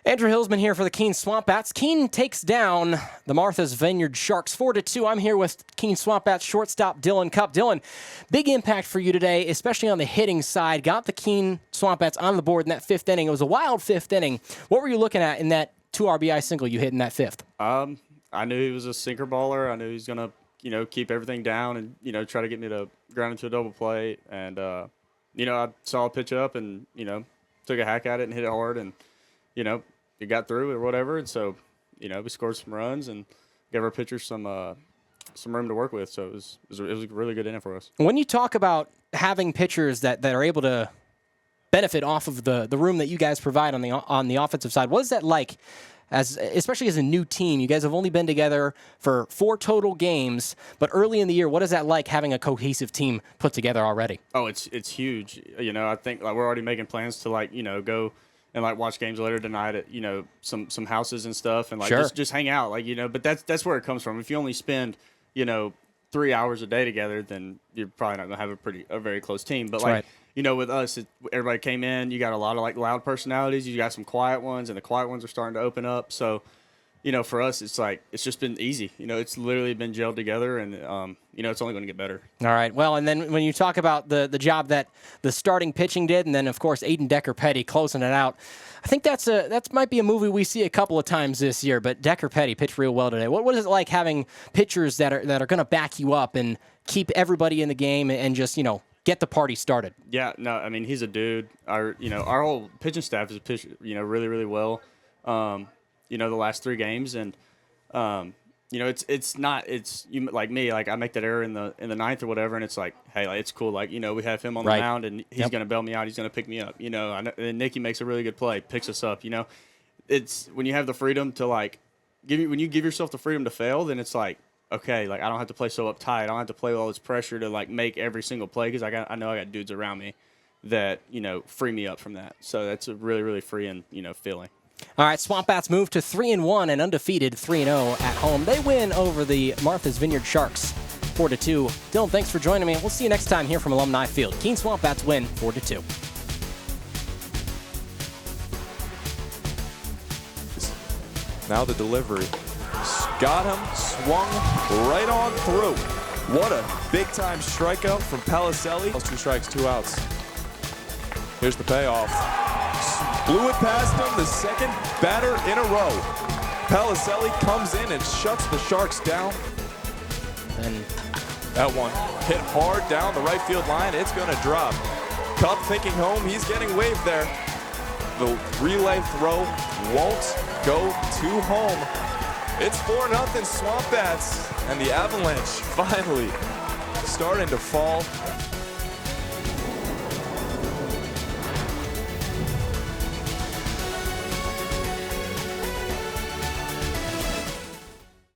Andrew Hillsman here for the Keene Swamp Bats. Keene takes down the Martha's Vineyard Sharks 4-2. I'm here with Keene Swamp Bats shortstop Dylan Cupp. Dylan, big impact for you today, especially on the hitting side. Got the Keene Swamp Bats on the board in that fifth inning. It was a wild fifth inning. What were you looking at in that 2 RBI single you hit in that fifth? I knew he was a sinker baller. I knew he was going to, keep everything down and, try to get me to ground into a double play. And, I saw a pitch up and, took a hack at it and hit it hard. And, it got through or whatever. And so, we scored some runs and gave our pitchers some room to work with. So it was a really good inning for us. When you talk about having pitchers that are able to benefit off of the room that you guys provide on the offensive side, what is that like? Especially as a new team, you guys have only been together for 4 total games, but early in the year, what is that like having a cohesive team put together already? Oh, it's huge. I think we're already making plans to go and watch games later tonight at some houses and stuff and sure. just hang out but that's where it comes from. If you only spend 3 hours a day together, then you're probably not gonna have a very close team. But right. With us, everybody came in. You got a lot of loud personalities. You got some quiet ones, and the quiet ones are starting to open up. So, for us, it's just been easy. It's literally been gelled together, and it's only going to get better. All right. Well, and then when you talk about the job that the starting pitching did, and then of course Aiden Decker-Petty closing it out, I think that might be a movie we see a couple of times this year. But Decker-Petty pitched real well today. What is it like having pitchers that are going to back you up and keep everybody in the game and just get the party started? Yeah, no, I mean, he's a dude. Our whole pitching staff has pitched, really, really well, the last 3 games. And, it's like me, I make that error in the 9th or whatever. And it's like, hey, it's cool. We have him on the right. mound and he's going to bail me out. He's going to pick me up, and Nicky makes a really good play, picks us up, It's when you have the freedom to when you give yourself the freedom to fail, then it's like, okay, I don't have to play so uptight. I don't have to play with all this pressure to make every single play because I know I got dudes around me that free me up from that. So that's a really, really freeing feeling. All right, Swamp Bats move to 3-1 and undefeated 3-0 at home. They win over the Martha's Vineyard Sharks 4-2. Dylan, thanks for joining me. We'll see you next time here from Alumni Field. Keene Swamp Bats win 4-2. Now the delivery. Got him, swung right on through. What a big-time strikeout from Palicelli. 2 strikes, 2 outs. Here's the payoff. Blew it past him, the second batter in a row. Palicelli comes in and shuts the Sharks down. And that one hit hard down the right field line. It's going to drop. Cupp thinking home. He's getting waved there. The relay throw won't go to home. It's 4-0 Swamp Bats, and the avalanche finally starting to fall.